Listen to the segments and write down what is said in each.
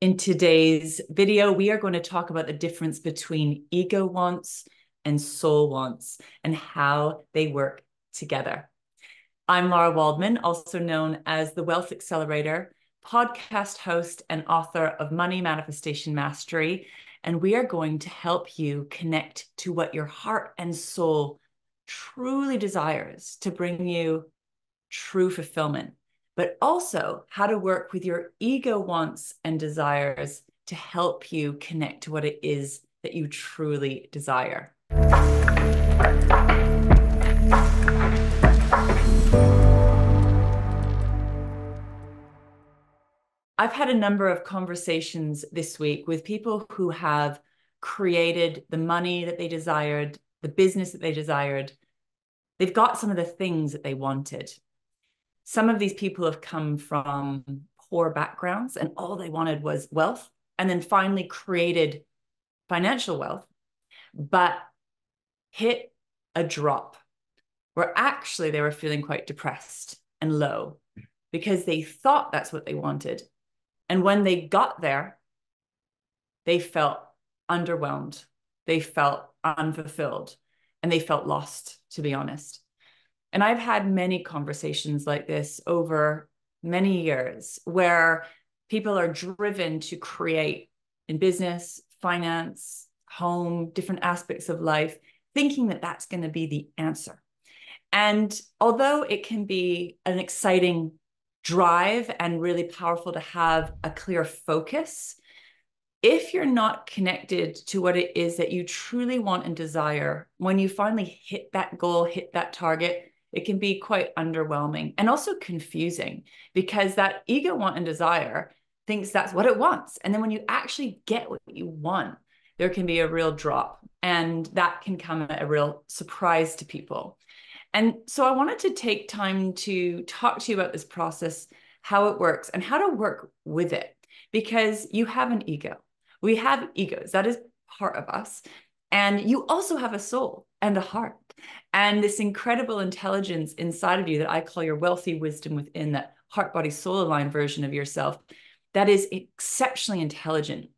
In today's video, we are going to talk about the difference between ego wants and soul wants and how they work together. I'm Lara Waldman, also known as the Wealth Accelerator, podcast host and author of Money Manifestation Mastery. And we are going to help you connect to what your heart and soul truly desires to bring you true fulfillment, but also how to work with your ego wants and desires to help you connect to what it is that you truly desire. I've had a number of conversations this week with people who have created the money that they desired, the business that they desired. They've got some of the things that they wanted. Some of these people have come from poor backgrounds and all they wanted was wealth, and then finally created financial wealth, but hit a drop where actually they were feeling quite depressed and low because they thought that's what they wanted. And when they got there, they felt underwhelmed, they felt unfulfilled, and they felt lost, to be honest. And I've had many conversations like this over many years where people are driven to create in business, finance, home, different aspects of life, thinking that that's going to be the answer. And although it can be an exciting drive and really powerful to have a clear focus, if you're not connected to what it is that you truly want and desire, when you finally hit that goal, hit that target, it can be quite underwhelming and also confusing because that ego want and desire thinks that's what it wants. And then when you actually get what you want, there can be a real drop, and that can come at a real surprise to people. And so I wanted to take time to talk to you about this process, how it works and how to work with it, because you have an ego. We have egos. That is part of us. And you also have a soul and a heart and this incredible intelligence inside of you that I call your wealthy wisdom within, that heart, body, soul aligned version of yourself that is exceptionally intelligent.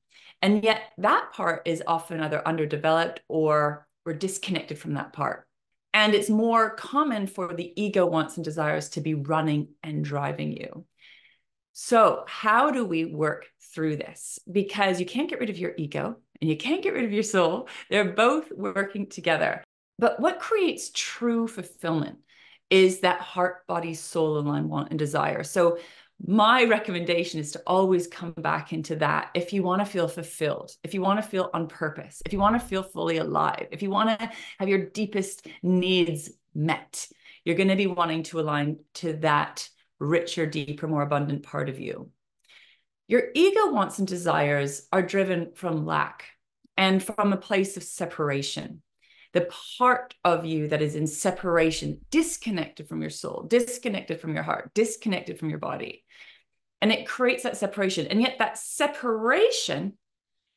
And yet that part is often either underdeveloped or we're disconnected from that part. And it's more common for the ego wants and desires to be running and driving you. So how do we work through this? Because you can't get rid of your ego and you can't get rid of your soul. They're both working together. But what creates true fulfillment is that heart, body, soul aligned want and desire. So my recommendation is to always come back into that. If you want to feel fulfilled, if you want to feel on purpose, if you want to feel fully alive, if you want to have your deepest needs met, you're going to be wanting to align to that richer, deeper, more abundant part of you. Your ego wants and desires are driven from lack and from a place of separation. The part of you that is in separation, disconnected from your soul, disconnected from your heart, disconnected from your body. And it creates that separation. And yet that separation,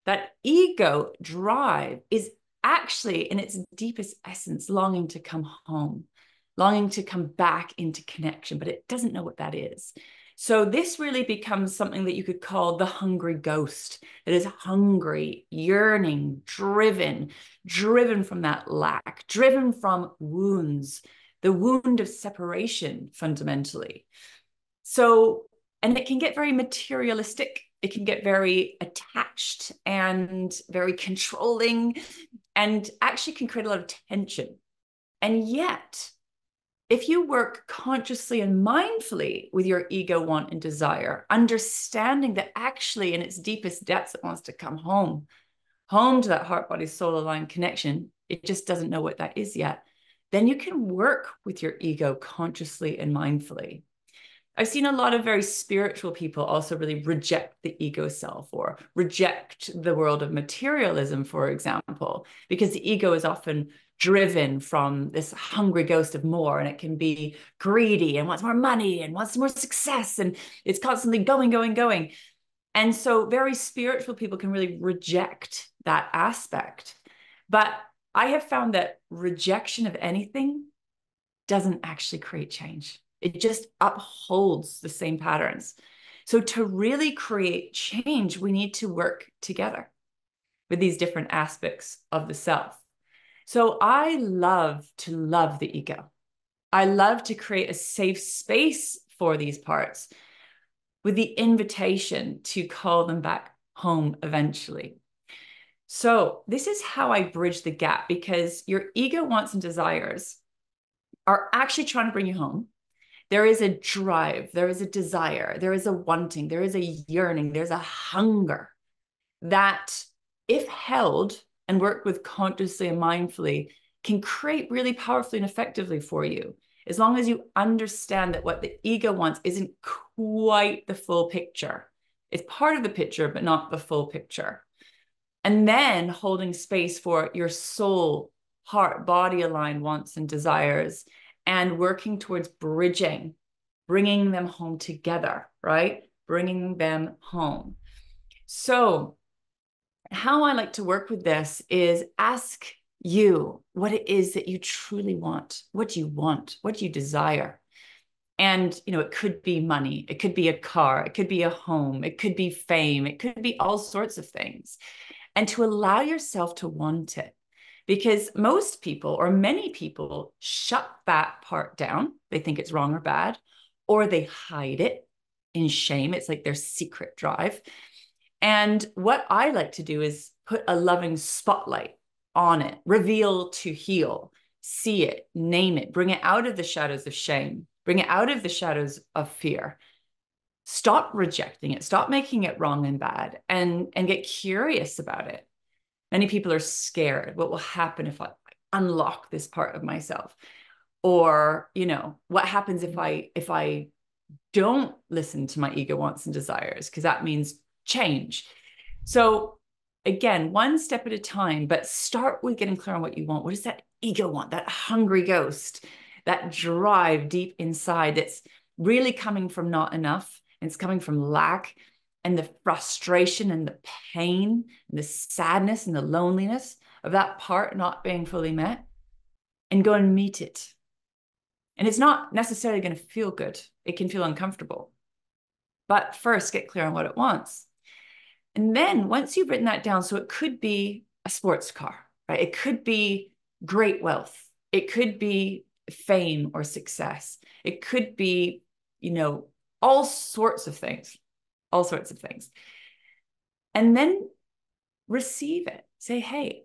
that ego drive is actually in its deepest essence, longing to come home, longing to come back into connection, but it doesn't know what that is. So this really becomes something that you could call the hungry ghost, that is hungry, yearning, driven from that lack, driven from wounds, the wound of separation fundamentally. So, and it can get very materialistic. It can get very attached and very controlling and actually can create a lot of tension. And yet, if you work consciously and mindfully with your ego want and desire, understanding that actually in its deepest depths, it wants to come home to that heart, body, soul aligned connection, it just doesn't know what that is yet, then you can work with your ego consciously and mindfully. I've seen a lot of very spiritual people also really reject the ego self or reject the world of materialism, for example, because the ego is often driven from this hungry ghost of more, and it can be greedy and wants more money and wants more success, and it's constantly going. And so very spiritual people can really reject that aspect. But I have found that rejection of anything doesn't actually create change. It just upholds the same patterns. So to really create change, we need to work together with these different aspects of the self. So I love to love the ego. I love to create a safe space for these parts with the invitation to call them back home eventually. So this is how I bridge the gap, because your ego wants and desires are actually trying to bring you home. There is a drive, there is a desire, there is a wanting, there is a yearning, there's a hunger that, if held and worked with consciously and mindfully, can create really powerfully and effectively for you. As long as you understand that what the ego wants isn't quite the full picture. It's part of the picture, but not the full picture. And then holding space for your soul, heart, body aligned wants and desires, and working towards bridging, bringing them home together, right? Bringing them home. So how I like to work with this is ask you what it is that you truly want. What do you want? What do you desire? And, it could be money. It could be a car. It could be a home. It could be fame. It could be all sorts of things. And to allow yourself to want it. Because most people, or many people, shut that part down. They think it's wrong or bad, or they hide it in shame. It's like their secret drive. And what I like to do is put a loving spotlight on it, reveal to heal, see it, name it, bring it out of the shadows of shame, bring it out of the shadows of fear. Stop rejecting it, stop making it wrong and bad, and get curious about it. Many people are scared. What will happen if I unlock this part of myself? Or, what happens if I don't listen to my ego wants and desires? Because that means change. So again, one step at a time, but start with getting clear on what you want. What does that ego want? That hungry ghost, that drive deep inside that's really coming from not enough. And it's coming from lack and the frustration and the pain and the sadness and the loneliness of that part not being fully met, and go and meet it. And it's not necessarily going to feel good. It can feel uncomfortable. But first, get clear on what it wants. And then once you've written that down, so it could be a sports car, right? It could be great wealth. It could be fame or success. It could be, all sorts of things, all sorts of things. And then receive it. Say, hey,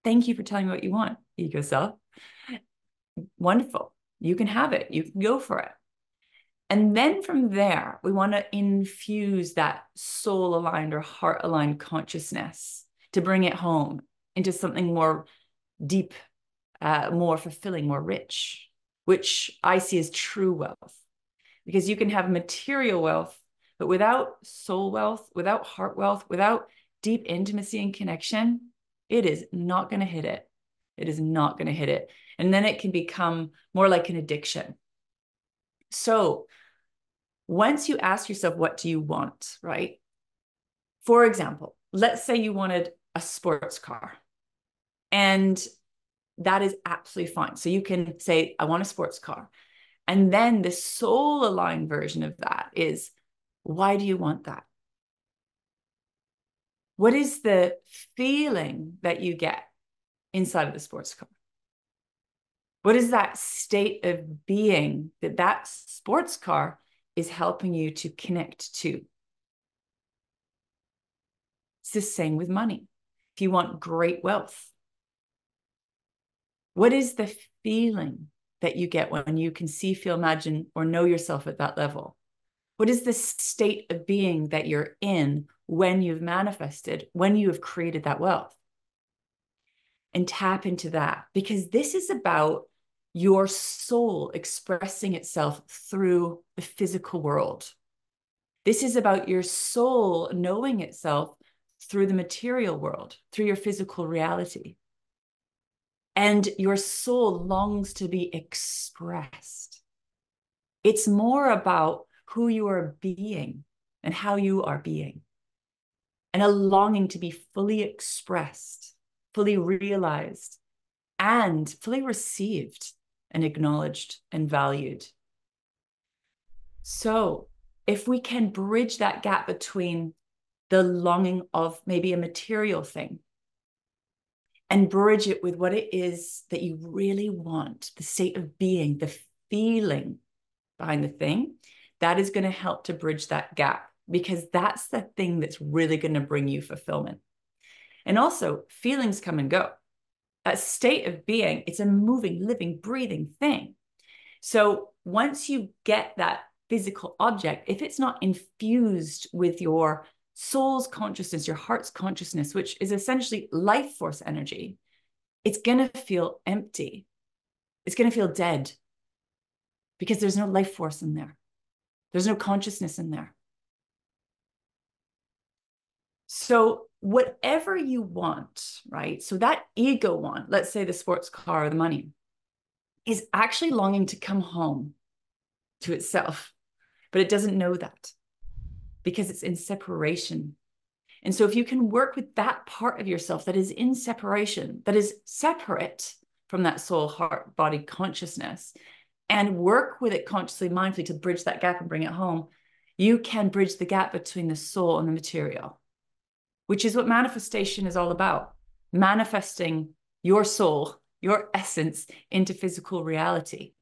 thank you for telling me what you want, ego self. Wonderful. You can have it. You can go for it. And then from there, we want to infuse that soul aligned or heart aligned consciousness to bring it home into something more deep, more fulfilling, more rich, which I see as true wealth. Because you can have material wealth, but without soul wealth, without heart wealth, without deep intimacy and connection, it is not going to hit it. It is not going to hit it. And then it can become more like an addiction. So once you ask yourself, what do you want, right? For example, let's say you wanted a sports car, and that is absolutely fine. So you can say, I want a sports car. And then the soul aligned version of that is, why do you want that? What is the feeling that you get inside of the sports car? What is that state of being that sports car is helping you to connect to? It's the same with money. If you want great wealth, what is the feeling that you get when you can see, feel, imagine, or know yourself at that level? What is the state of being that you're in when you've manifested, when you have created that wealth? And tap into that, because this is about your soul expressing itself through the physical world. This is about your soul knowing itself through the material world, through your physical reality. And your soul longs to be expressed. It's more about who you are being and how you are being, and a longing to be fully expressed, fully realized, and fully received and acknowledged and valued. So if we can bridge that gap between the longing of maybe a material thing and bridge it with what it is that you really want, the state of being, the feeling behind the thing, that is going to help to bridge that gap, because that's the thing that's really going to bring you fulfillment. And also, feelings come and go. That state of being, it's a moving, living, breathing thing. So once you get that physical object, if it's not infused with your soul's consciousness, your heart's consciousness, which is essentially life force energy, it's going to feel empty. It's going to feel dead, because there's no life force in there. There's no consciousness in there. So whatever you want, right? So that ego want, let's say the sports car or the money, is actually longing to come home to itself, but it doesn't know that because it's in separation. And so if you can work with that part of yourself that is in separation, that is separate from that soul, heart, body consciousness, and work with it consciously, mindfully to bridge that gap and bring it home, you can bridge the gap between the soul and the material, which is what manifestation is all about. Manifesting your soul, your essence into physical reality.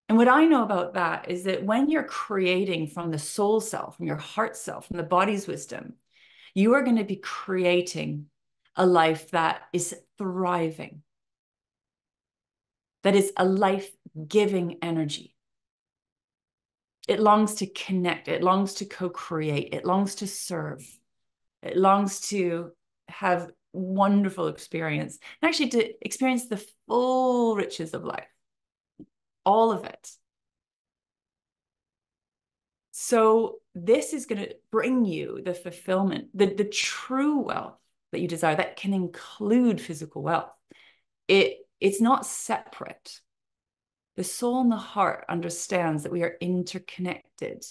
And what I know about that is that when you're creating from the soul self, from your heart self, from the body's wisdom, you are going to be creating a life that is thriving, that is a life-giving energy. It longs to connect, it longs to co-create, it longs to serve, it longs to have wonderful experience, and actually to experience the full riches of life, all of it. So this is going to bring you the fulfillment, the true wealth that you desire, that can include physical wealth. It's not separate. The soul and the heart understands that we are interconnected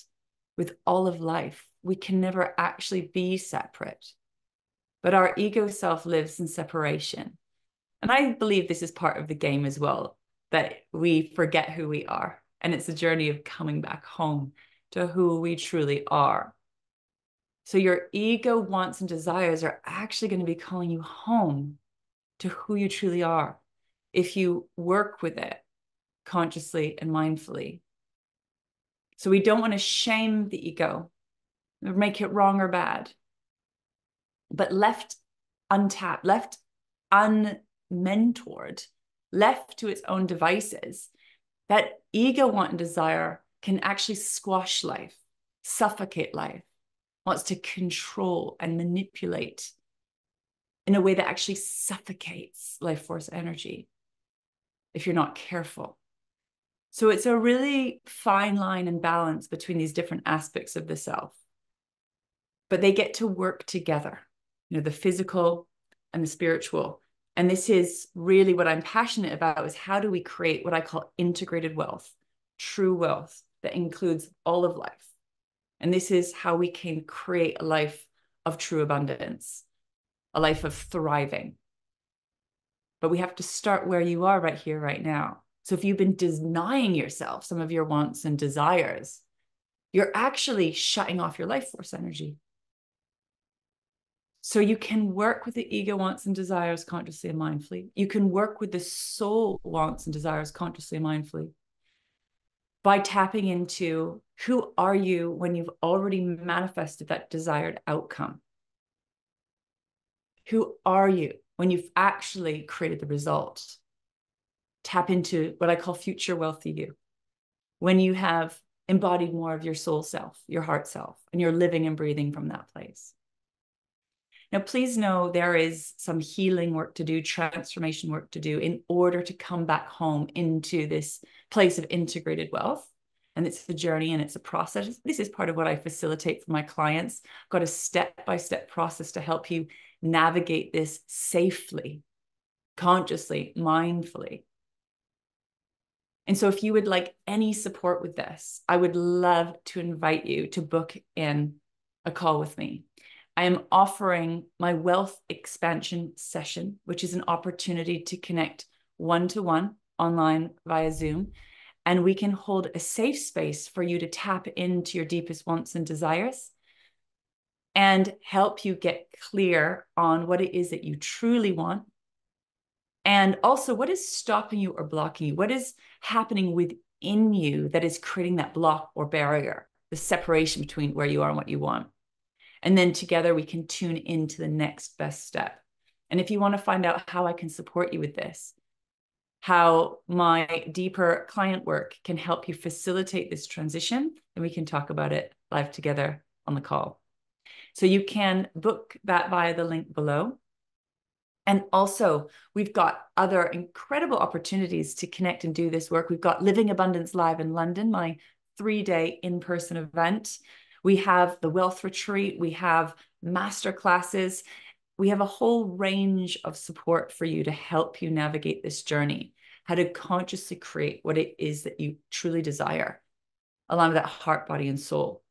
with all of life. We can never actually be separate. But our ego self lives in separation. And I believe this is part of the game as well, that we forget who we are. And it's a journey of coming back home to who we truly are. So your ego wants and desires are actually going to be calling you home to who you truly are if you work with it consciously and mindfully. So we don't want to shame the ego or make it wrong or bad, but left untapped, left unmentored, left to its own devices, that ego want and desire can actually squash life, suffocate life, wants to control and manipulate in a way that actually suffocates life force energy if you're not careful. So it's a really fine line and balance between these different aspects of the self, but they get to work together, the physical and the spiritual. And this is really what I'm passionate about, is how do we create what I call integrated wealth, true wealth that includes all of life. And this is how we can create a life of true abundance, a life of thriving. But we have to start where you are right here, right now. So if you've been denying yourself some of your wants and desires, you're actually shutting off your life force energy. So you can work with the ego wants and desires consciously and mindfully. You can work with the soul wants and desires consciously and mindfully by tapping into who are you when you've already manifested that desired outcome. Who are you when you've actually created the result? Tap into what I call future wealthy you. When you have embodied more of your soul self, your heart self, and you're living and breathing from that place. Now, please know there is some healing work to do, transformation work to do in order to come back home into this place of integrated wealth. And it's a journey and it's a process. This is part of what I facilitate for my clients. I've got a step-by-step process to help you navigate this safely, consciously, mindfully. And so if you would like any support with this, I would love to invite you to book in a call with me. I am offering my wealth expansion session, which is an opportunity to connect one-to-one online via Zoom and we can hold a safe space for you to tap into your deepest wants and desires and help you get clear on what it is that you truly want. And also, what is stopping you or blocking you? What is happening within you that is creating that block or barrier, the separation between where you are and what you want? And then together we can tune into the next best step. And if you want to find out how I can support you with this, how my deeper client work can help you facilitate this transition, then we can talk about it live together on the call. So you can book that via the link below. And also, we've got other incredible opportunities to connect and do this work. We've got Living Abundance Live in London, my 3-day in-person event. We have the Wealth Retreat. We have master classes. We have a whole range of support for you to help you navigate this journey, how to consciously create what it is that you truly desire, along with that heart, body, and soul,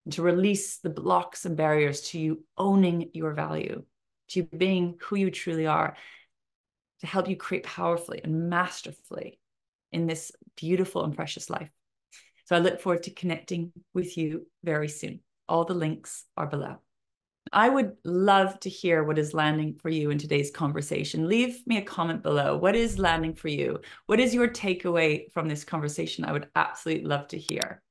and to release the blocks and barriers to you owning your value, to you being who you truly are, to help you create powerfully and masterfully in this beautiful and precious life. So I look forward to connecting with you very soon. All the links are below. I would love to hear what is landing for you in today's conversation. Leave me a comment below. What is landing for you? What is your takeaway from this conversation? I would absolutely love to hear.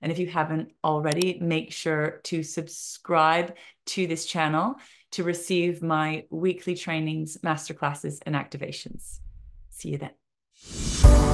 And if you haven't already, make sure to subscribe to this channel to receive my weekly trainings, masterclasses, and activations. See you then.